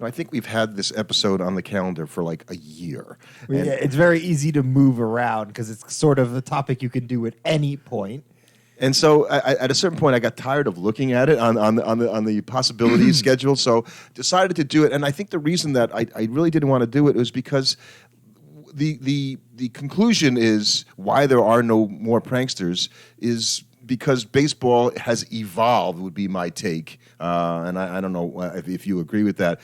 I think we've had this episode on the calendar for like a year. Yeah, it's very easy to move around because it's sort of the topic you can do at any point. And so at a certain point, I got tired of looking at it on the possibilities schedule, so decided to do it. And I think the reason that I really didn't want to do it was because the conclusion is why there are no more pranksters is because baseball has evolved, would be my take. And I don't know if you agree with that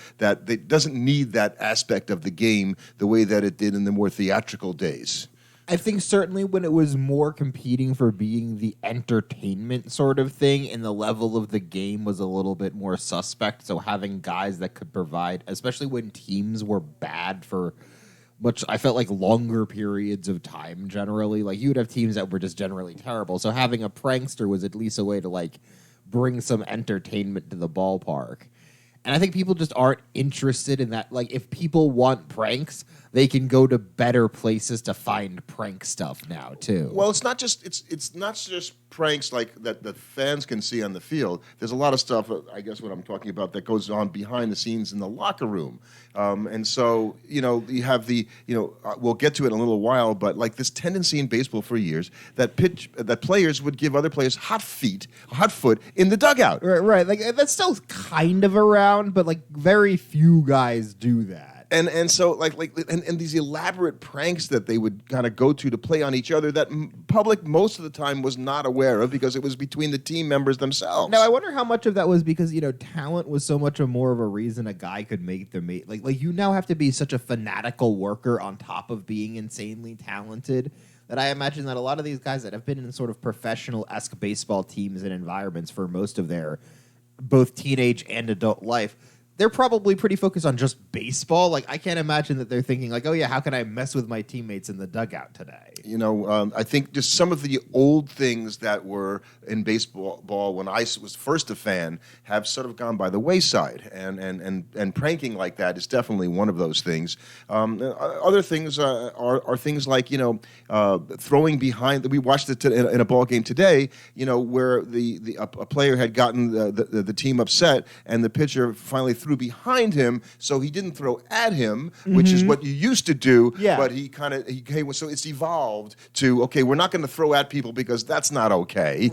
it doesn't need that aspect of the game the way that it did in the more theatrical days. I think certainly when it was more competing for being the entertainment sort of thing and the level of the game was a little bit more suspect. So having guys that could provide, especially when teams were bad for much, I felt like longer periods of time generally. Like you would have teams that were just generally terrible. So having a prankster was at least a way to like bring some entertainment to the ballpark. And I think people just aren't interested in that. Like, if people want pranks, they can go to better places to find prank stuff now, too. Well, it's not just pranks like that fans can see on the field. There's a lot of stuff, I guess what I'm talking about, that goes on behind the scenes in the locker room. And so, you have we'll get to it in a little while, but like this tendency in baseball for years that players would give other players hot foot in the dugout. Right. Like, that's still kind of around, but like very few guys do that. And so and these elaborate pranks that they would kind of go to play on each other that public most of the time was not aware of because it was between the team members themselves. Now I wonder how much of that was because talent was so much more of a reason a guy could make the mate. Like you now have to be such a fanatical worker on top of being insanely talented that I imagine that a lot of these guys that have been in sort of professional-esque baseball teams and environments for most of their both teenage and adult life, they're probably pretty focused on just baseball. Like, I can't imagine that they're thinking, like, oh, yeah, how can I mess with my teammates in the dugout today? I think just some of the old things that were in baseball when I was first a fan have sort of gone by the wayside. And pranking like that is definitely one of those things. Other things are things like, throwing behind. We watched it in a ball game today, where a player had gotten the team upset and the pitcher finally threw behind him, so he didn't throw at him, which is what you used to do. Yeah. But so it's evolved to, okay, we're not going to throw at people because that's not okay.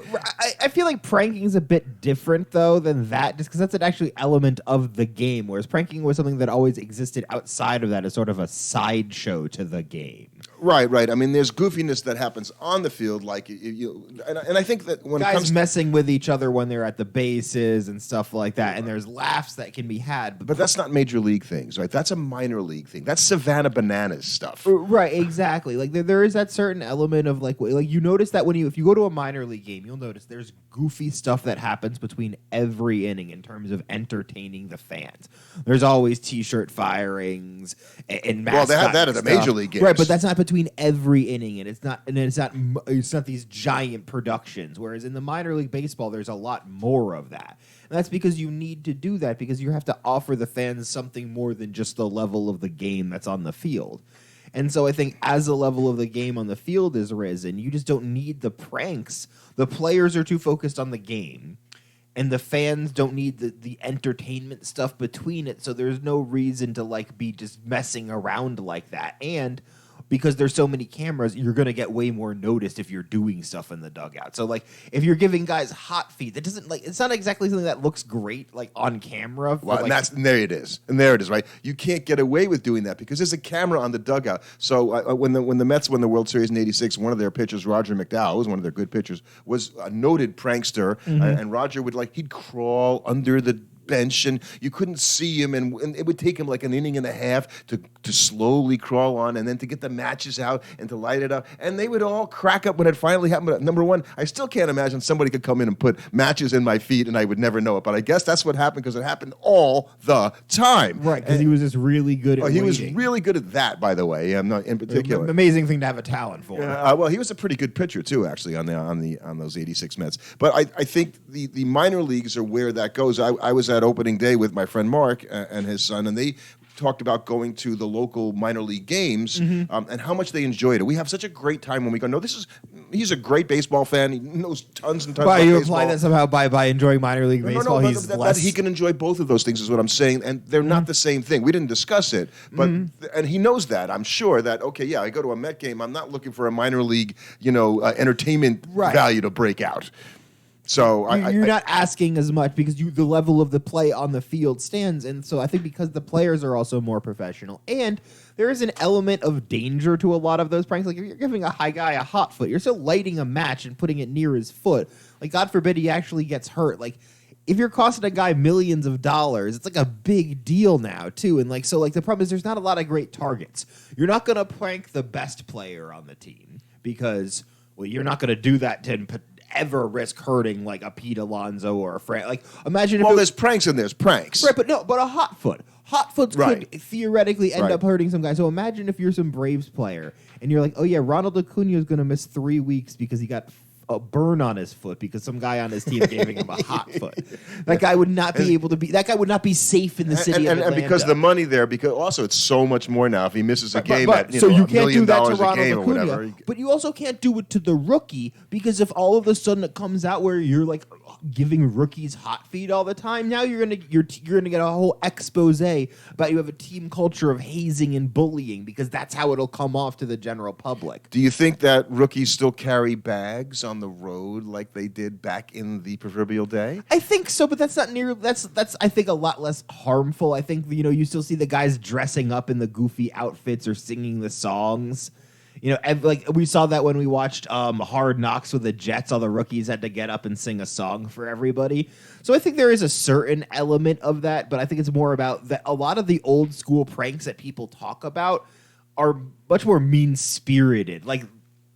I feel like pranking is a bit different though than that, just because that's an actually element of the game, whereas pranking was something that always existed outside of that as sort of a sideshow to the game. Right. I mean, there's goofiness that happens on the field, like and I think that when guys it comes messing with each other when they're at the bases and stuff like that, and there's laughs that can be had. But that's not major league things, right? That's a minor league thing. That's Savannah Bananas stuff. Right, exactly. Like there is that certain element of like you notice that if you go to a minor league game, you'll notice there's goofy stuff that happens between every inning in terms of entertaining the fans. There's always T-shirt firings and mascot. Well, they have that at the major league games, right? But that's not between every inning, and it's not these giant productions. Whereas in the minor league baseball, there's a lot more of that. And that's because you need to do that because you have to offer the fans something more than just the level of the game that's on the field. And so I think as the level of the game on the field is risen, you just don't need the pranks. The players are too focused on the game. And the fans don't need the entertainment stuff between it. So there's no reason to be just messing around like that. And because there's so many cameras, you're going to get way more noticed if you're doing stuff in the dugout. So, if you're giving guys hot feet, that doesn't, it's not exactly something that looks great, on camera. Well, and there it is. And there it is, right? You can't get away with doing that because there's a camera on the dugout. So, when the Mets won the World Series in '86, one of their pitchers, Roger McDowell, who was one of their good pitchers, was a noted prankster. And Roger he'd crawl under the bench and you couldn't see him and it would take him like an inning and a half to slowly crawl on and then to get the matches out and to light it up, and they would all crack up when it finally happened. But number one, I still can't imagine somebody could come in and put matches in my feet and I would never know it, but I guess that's what happened because it happened all the time. Right, because he was just really good at he was really good at that, by the way. I'm not in particular. Amazing thing to have a talent for. Well, he was a pretty good pitcher too, actually, on those '86 Mets. But I think the minor leagues are where that goes. I was at opening day with my friend Mark and his son, and they talked about going to the local minor league games and how much they enjoyed it. We have such a great time when we go. No, this is he's a great baseball fan. He knows tons and tons But about you baseball. imply that somehow by enjoying minor league baseball, but he's that less. he can enjoy both of those things is what I'm saying, and they're not the same thing. We didn't discuss it, but and he knows that. I'm sure that okay, yeah, I go to a Met game. I'm not looking for a minor league, entertainment value to break out. So you're not asking as much because the level of the play on the field stands, and so I think because the players are also more professional, and there is an element of danger to a lot of those pranks. Like if you're giving a high guy a hot foot, you're still lighting a match and putting it near his foot. Like God forbid he actually gets hurt. Like if you're costing a guy millions of dollars, it's like a big deal now too. And the problem is there's not a lot of great targets. You're not gonna prank the best player on the team because you're not gonna do that to ever risk hurting like a Pete Alonso or a Frank. Like imagine if there's pranks and there's pranks. Right, but a hot foot. Hot foots could theoretically end up hurting some guy. So imagine if you're some Braves player and you're like, oh yeah, Ronald Acuna is going to miss 3 weeks because he got a burn on his foot because some guy on his team gave him a hot foot. That guy would not be able to be. That guy would not be safe in the city of Atlanta. And because the money there, because also it's so much more now. If he misses a game, so you $1 can't million do that to a Ronald game Acuna, or whatever. but you also can't do it to the rookie because if all of a sudden it comes out where you're like giving rookies hot feed all the time, now you're gonna get a whole expose about you have a team culture of hazing and bullying because that's how it'll come off to the general public. Do you think that rookies still carry bags on the road like they did back in the proverbial day? I think so, but that's not near. That's I think a lot less harmful. I think you still see the guys dressing up in the goofy outfits or singing the songs. Like we saw that when we watched Hard Knocks with the Jets. All the rookies had to get up and sing a song for everybody. So I think there is a certain element of that, but I think it's more about that. A lot of the old school pranks that people talk about are much more mean spirited. Like.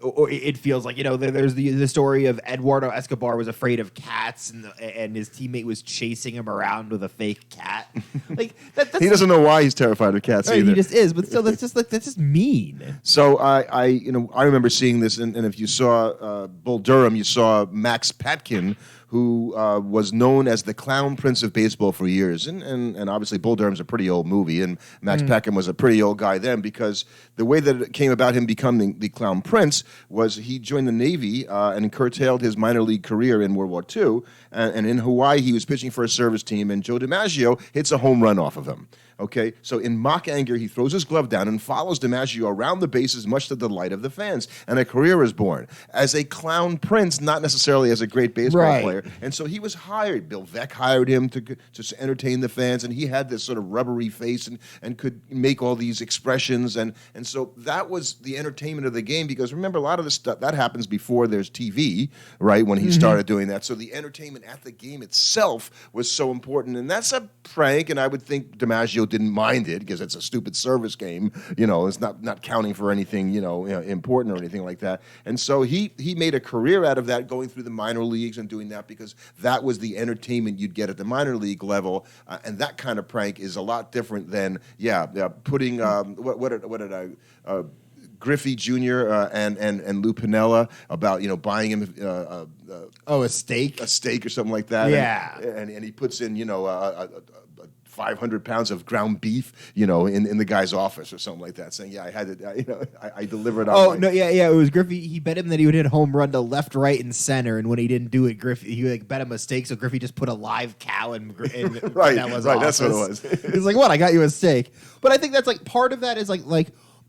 Or it feels like there's the story of Eduardo Escobar was afraid of cats and his teammate was chasing him around with a fake cat. Like that's he doesn't know why he's terrified of cats either. He just is, but still that's just mean. So I remember seeing this, and if you saw Bull Durham, you saw Max Patkin, who was known as the Clown Prince of baseball for years. And obviously Bull Durham's a pretty old movie, and Max Patkin was a pretty old guy then, because the way that it came about him becoming the Clown Prince was he joined the Navy and curtailed his minor league career in World War II. And in Hawaii, he was pitching for a service team, and Joe DiMaggio hits a home run off of him. Okay, so in mock anger, he throws his glove down and follows DiMaggio around the bases, much to the delight of the fans. And a career is born as a clown prince, not necessarily as a great baseball player. And so he was hired. Bill Veeck hired him to entertain the fans, and he had this sort of rubbery face and could make all these expressions. And so that was the entertainment of the game, because remember, a lot of the stuff that happens before there's TV, right, when he started doing that. So the entertainment at the game itself was so important. And that's a prank, and I would think DiMaggio didn't mind it because it's a stupid service game. It's not counting for anything, important or anything like that. And so he made a career out of that, going through the minor leagues and doing that, because that was the entertainment you'd get at the minor league level. And that kind of prank is a lot different than, putting, what did I... Griffey Jr. And Lou Piniella about buying him a steak or something like that. Yeah, and he puts in 500 pounds of ground beef in the guy's office or something like that, saying I had it, I delivered on. It was Griffey. He bet him that he would hit a home run to left, right, and center, and when he didn't do it, Griffey he bet a mistake, so Griffey just put a live cow in right, that was right, office. that's what it was. He's like, what? I got you a steak. But I think that's like part of that is like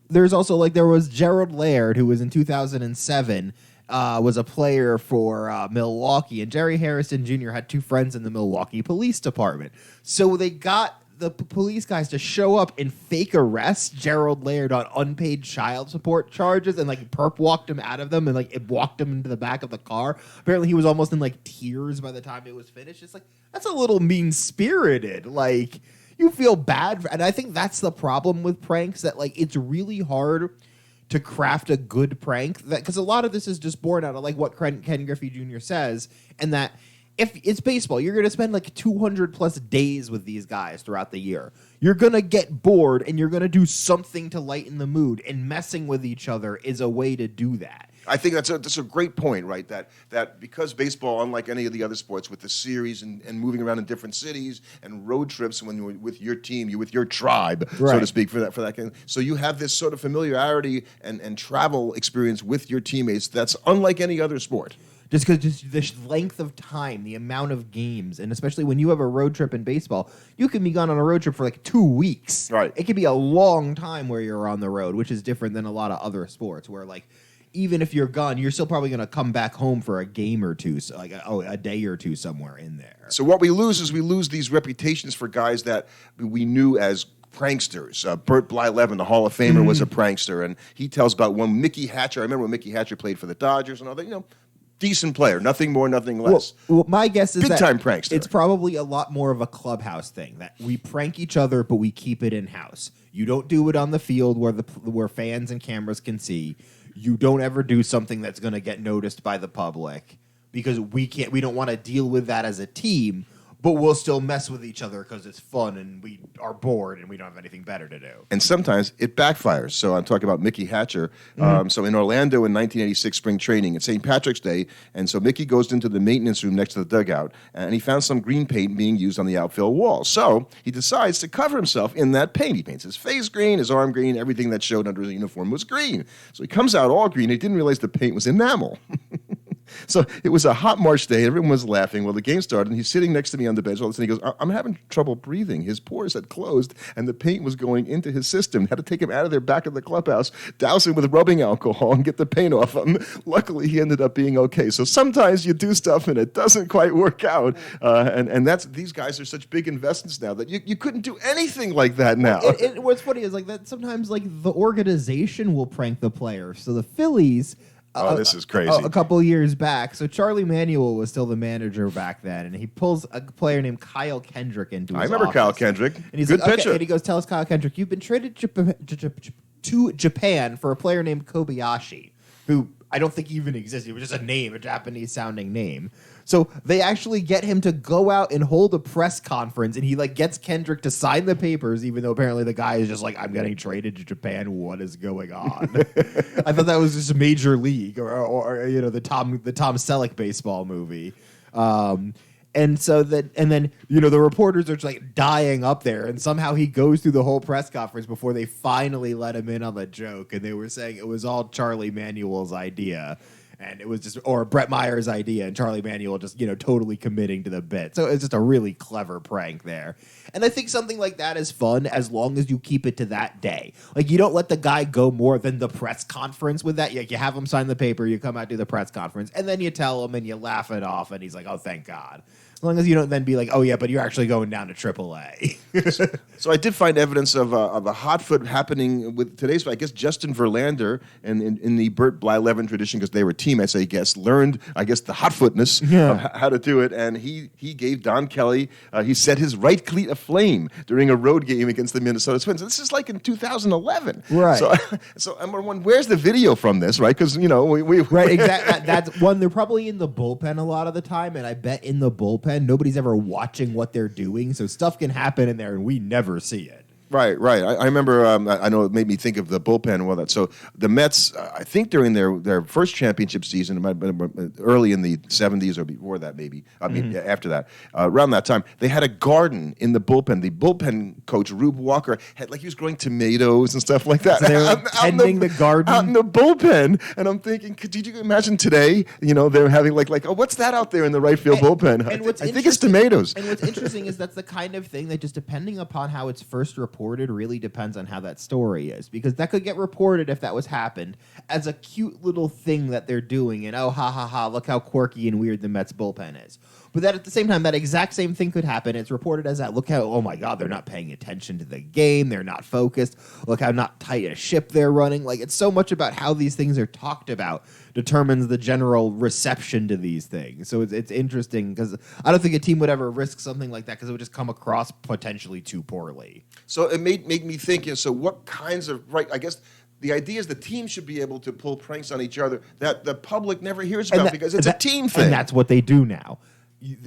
there's also there was Gerald Laird, who was in 2007. Was a player for Milwaukee, and Jerry Harrison Jr. had 2 friends in the Milwaukee Police Department. So they got the police guys to show up and fake arrest Gerald Laird on unpaid child support charges, and perp walked him out of them, and it walked him into the back of the car. Apparently he was almost in tears by the time it was finished. It's that's a little mean-spirited. You feel bad, and I think that's the problem with pranks, that it's really hard to craft a good prank, because a lot of this is just born out of what Ken Griffey Jr. says, and that if it's baseball, you're going to spend 200 plus days with these guys throughout the year. You're going to get bored, and you're going to do something to lighten the mood, and messing with each other is a way to do that. I think that's a great point, right? That because baseball, unlike any of the other sports, with the series and moving around in different cities and road trips, when you're with your team, you're with your tribe, so to speak, for that kind. So you have this sort of familiarity and travel experience with your teammates that's unlike any other sport. Just because the length of time, the amount of games, and especially when you have a road trip in baseball, you can be gone on a road trip for like 2 weeks. Right. It can be a long time where you're on the road, which is different than a lot of other sports where like even if you're gone, you're still probably going to come back home for a game or two, so like a day or two somewhere in there. So what we lose is we lose these reputations for guys that we knew as pranksters. Bert Blyleven, the Hall of Famer, was a prankster, and he tells about when Mickey Hatcher. I remember when Mickey Hatcher played for the Dodgers and all that. Decent player, nothing more, nothing less. Well, my guess is big-time prankster. It's probably a lot more of a clubhouse thing that we prank each other, but we keep it in house. You don't do it on the field where fans and cameras can see. You don't ever do something that's going to get noticed by the public because we don't want to deal with that as a team. But we'll still mess with each other because it's fun and we are bored and we don't have anything better to do. And sometimes it backfires. So I'm talking about Mickey Hatcher. So in Orlando in 1986 spring training, it's St. Patrick's Day, and so Mickey goes into the maintenance room next to the dugout, and he found some green paint being used on the outfield wall. So he decides to cover himself in that paint. He paints his face green, his arm green, everything that showed under his uniform was green. So he comes out all green. He didn't realize the paint was enamel. So it was a hot March day. Everyone was laughing. Well, the game started, and he's sitting next to me on the bench. All of a sudden, he goes, I'm having trouble breathing. His pores had closed, and the paint was going into his system. Had to take him out of there back of the clubhouse, douse him with rubbing alcohol, and get the paint off him. Luckily, he ended up being okay. So sometimes you do stuff, and it doesn't quite work out. And these guys are such big investments now that you couldn't do anything like that now. What's funny is like that sometimes like the organization will prank the players. So the Phillies... this is crazy. A couple years back. So Charlie Manuel was still the manager back then, and he pulls a player named Kyle Kendrick into his remember office. Kyle Kendrick. And he's Good like, pitcher. Okay. And he goes, tell us, Kyle Kendrick, you've been traded to Japan for a player named Kobayashi, who I don't think even existed. It was just a name, a Japanese-sounding name. So they actually get him to go out and hold a press conference, and he like gets Kendrick to sign the papers, even though apparently the guy is just like, I'm getting traded to Japan. What is going on? I thought that was just Major League or the Tom Selleck baseball movie. And then the reporters are just like dying up there, and somehow he goes through the whole press conference before they finally let him in on the joke, and they were saying it was all Charlie Manuel's idea. And it was just, or Brett Meyer's idea, and Charlie Manuel just, totally committing to the bit. So it's just a really clever prank there. And I think something like that is fun as long as you keep it to that day. Like, you don't let the guy go more than the press conference with that. You have him sign the paper, you come out to the press conference, and then you tell him and you laugh it off, and he's like, oh, thank God. As long as you don't then be like, oh, yeah, but you're actually going down to AAA. So I did find evidence of a hot foot happening with today's, I guess, Justin Verlander, and in the Bert Blyleven tradition, because they were teammates, I guess, learned, I guess, the hot footness of how to do it. And he gave Don Kelly, he set his right cleat aflame during a road game against the Minnesota Twins. This is like in 2011. Right. So I'm wondering, where's the video from this, right? Because, we right, exactly. That's one. They're probably in the bullpen a lot of the time, and I bet in the bullpen, nobody's ever watching what they're doing, so stuff can happen in there, and we never see it. Right. I remember, I know it made me think of the bullpen and all that. So the Mets, I think during their first championship season, it might have been early in the 70s or before that maybe, after that, around that time, they had a garden in the bullpen. The bullpen coach, Rube Walker, he was growing tomatoes and stuff like that. So they were tending the garden? Out in the bullpen. And I'm thinking, did you imagine today, they're having oh, what's that out there in the right field bullpen? And I think it's tomatoes. And what's interesting is that's the kind of thing that just depending upon how it's first reported really depends on how that story is, because that could get reported if that was happened as a cute little thing that they're doing, and oh, ha ha ha, look how quirky and weird the Mets bullpen is. But that at the same time, that exact same thing could happen. It's reported as that. Look how, oh my God, they're not paying attention to the game. They're not focused. Look how not tight a ship they're running. It's so much about how these things are talked about determines the general reception to these things. So it's interesting because I don't think a team would ever risk something like that because it would just come across potentially too poorly. So it made me think, so what kinds of, I guess the idea is the team should be able to pull pranks on each other that the public never hears about because it's a team thing. And that's what they do now.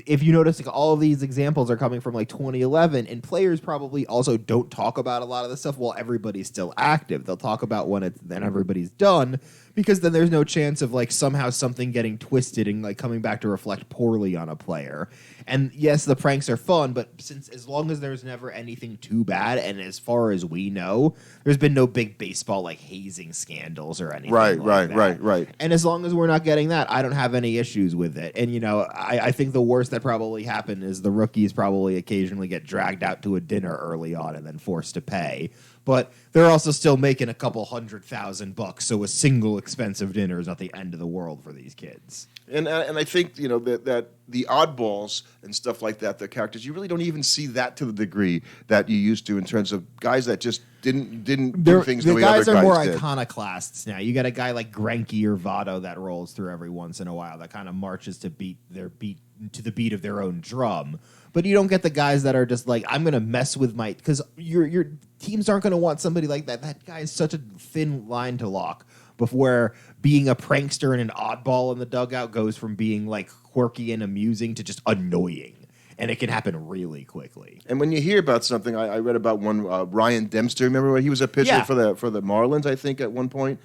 if you notice, like, all of these examples are coming from like 2011, and players probably also don't talk about a lot of this stuff while everybody's still active. They'll talk about then everybody's done, because then there's no chance of like somehow something getting twisted and like coming back to reflect poorly on a player. And yes, the pranks are fun, but as long as there's never anything too bad, and as far as we know, there's been no big baseball like hazing scandals or anything. Right. And as long as we're not getting that, I don't have any issues with it. And I think the worst that probably happened is the rookies probably occasionally get dragged out to a dinner early on and then forced to pay. But they're also still making a couple $100,000, so a single expensive dinner is not the end of the world for these kids. And I think that the oddballs and stuff like that, the characters, you really don't even see that to the degree that you used to in terms of guys that just didn't do things the way other guys did. The guys are more iconoclasts now. You got a guy like Greinke or Votto that rolls through every once in a while that kind of marches to the beat of their own drum. But you don't get the guys that are just like, I'm going to mess with my... Because your teams aren't going to want somebody like that. That guy is such a thin line to walk before being a prankster and an oddball in the dugout goes from being like quirky and amusing to just annoying. And it can happen really quickly. And when you hear about something, I read about one, Ryan Dempster. Remember when he was a pitcher for the Marlins, I think, at one point?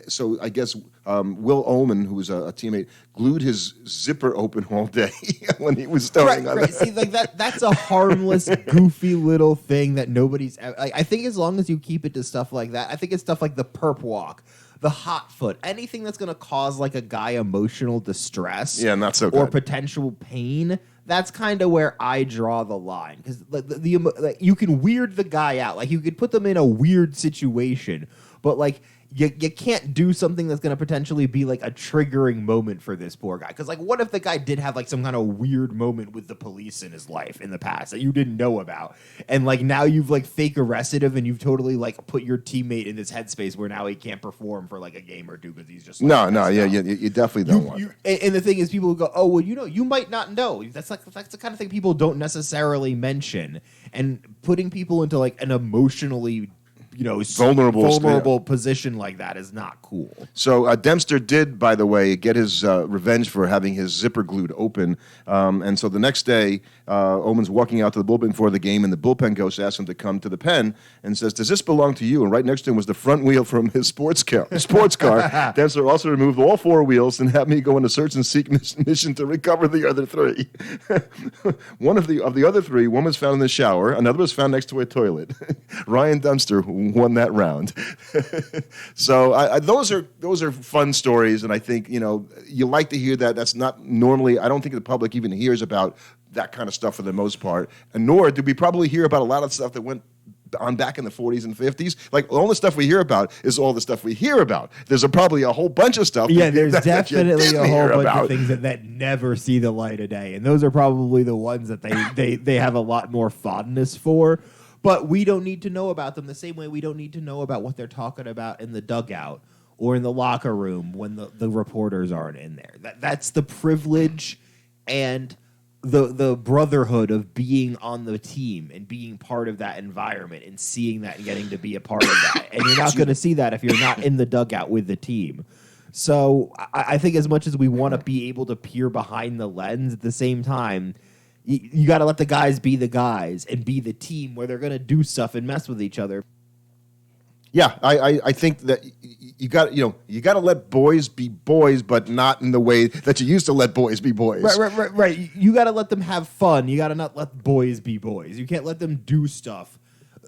So I guess Will Ullman, who was a teammate, glued his zipper open all day when he was throwing on it. See, like that's a harmless, goofy little thing that nobody's... I think as long as you keep it to stuff like that, I think it's stuff like the perp walk, the hot foot, anything that's going to cause like a guy emotional distress, not so good, or potential pain. That's kind of where I draw the line, because the you can weird the guy out, like you could put them in a weird situation, but like you can't do something that's going to potentially be like a triggering moment for this poor guy. Because like, what if the guy did have like some kind of weird moment with the police in his life in the past that you didn't know about, and like now you've like fake arrested him and you've totally like put your teammate in this headspace where now he can't perform for like a game or two because he's just like, you definitely don't want. And the thing is, people go, oh well, you might not know. That's the kind of thing people don't necessarily mention, and putting people into like an emotionally vulnerable position like that is not cool. So Dempster did, by the way, get his revenge for having his zipper glued open. And so the next day, Oman's walking out to the bullpen before the game, and the bullpen coach asks him to come to the pen and says, "Does this belong to you?" And right next to him was the front wheel from his sports car. Dempster also removed all four wheels and had me go on a search and seek mission to recover the other three. One of the other three, one was found in the shower, another was found next to a toilet. Ryan Dempster won that round. So those are fun stories, and I think you like to hear that. That's not normally. I don't think the public even hears about that kind of stuff for the most part, and nor do we probably hear about a lot of stuff that went on back in the 40s and 50s. Like, all the stuff we hear about is all the stuff we hear about. There's probably a whole bunch of stuff. Yeah, there's definitely a whole bunch of things that never see the light of day, and those are probably the ones that they have a lot more fondness for. But we don't need to know about them the same way we don't need to know about what they're talking about in the dugout or in the locker room when the reporters aren't in there. That's the privilege and the brotherhood of being on the team and being part of that environment and seeing that and getting to be a part of that. And you're not going to see that if you're not in the dugout with the team. So I think as much as we want to be able to peer behind the lens, at the same time, you got to let the guys be the guys and be the team where they're going to do stuff and mess with each other. Yeah, I think that you got to let boys be boys, but not in the way that you used to let boys be boys. Right. You got to let them have fun. You got to not let boys be boys. You can't let them do stuff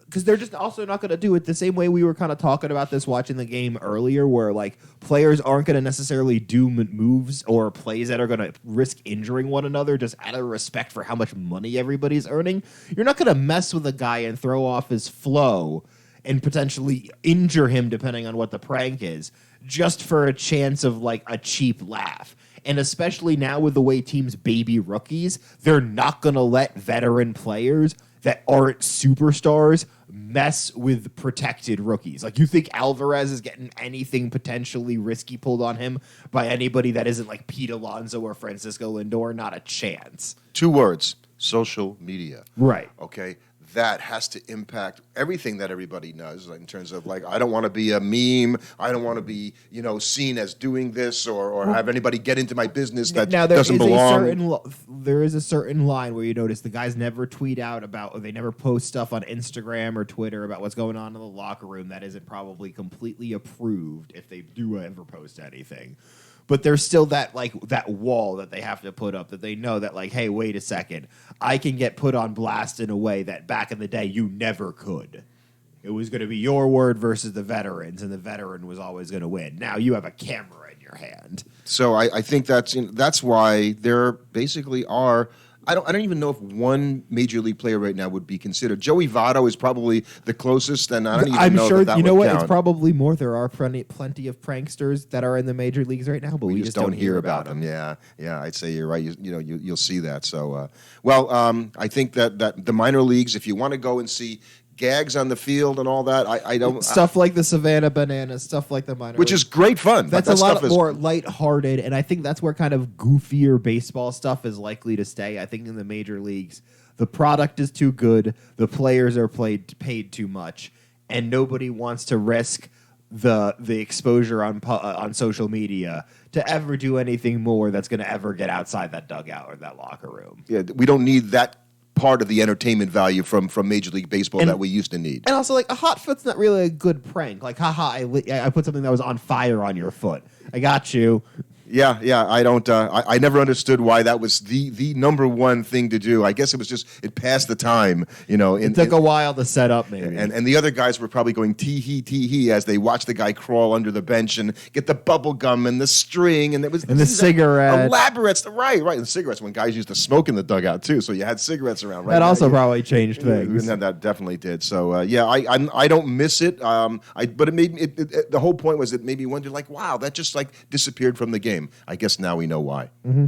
because they're just also not going to do it the same way we were kind of talking about this watching the game earlier, where like players aren't going to necessarily do moves or plays that are going to risk injuring one another just out of respect for how much money everybody's earning. You're not going to mess with a guy and throw off his flow and potentially injure him depending on what the prank is, just for a chance of like a cheap laugh. And especially now with the way teams baby rookies, they're not going to let veteran players that aren't superstars mess with protected rookies. Like, you think Alvarez is getting anything potentially risky pulled on him by anybody that isn't like Pete Alonso or Francisco Lindor? Not a chance. 2 words: social media. Right. Okay. that has to impact everything that everybody does in terms of like, I don't want to be a meme. I don't want to be, seen as doing this or have anybody get into my business that doesn't belong. There is a certain line where you notice the guys never tweet out about, or they never post stuff on Instagram or Twitter about what's going on in the locker room that isn't probably completely approved if they do ever post anything. But there's still that wall that they have to put up that they know that like, hey, wait a second, I can get put on blast in a way that back in the day you never could. It was going to be your word versus the veterans, and the veteran was always going to win. Now you have a camera in your hand. So I think that's why there basically are. I don't even know if one major league player right now would be considered. Joey Votto is probably the closest, and I don't even know sure that you know would what? count. It's probably more. There are plenty of pranksters that are in the major leagues right now, but we just don't hear about them. Yeah, I'd say you're right. You'll see that. So, I think that the minor leagues, if you want to go and see gags on the field and all that, I don't stuff like the Savannah Bananas, stuff like the minor, which is great fun. That's a lot more lighthearted, and I think that's where kind of goofier baseball stuff is likely to stay. I think in the major leagues, the product is too good, the players are paid too much, and nobody wants to risk the exposure on social media to ever do anything more that's going to ever get outside that dugout or that locker room. Yeah, we don't need that part of the entertainment value from Major League Baseball that we used to need. And also, like, a hot foot's not really a good prank. Like, haha, I put something that was on fire on your foot. I got you. Yeah. I don't. I never understood why that was the number one thing to do. I guess it was just it passed the time. It took a while to set up, maybe. And the other guys were probably going tee hee as they watched the guy crawl under the bench and get the bubble gum and the string and the cigarette, elaborate. Right. And the cigarettes when guys used to smoke in the dugout too. So you had cigarettes around. Right. That also probably changed things. That definitely did. So I don't miss it. But it made me. The whole point was it made me wonder like, wow, that just like disappeared from the game. I guess now we know why. Mm-hmm.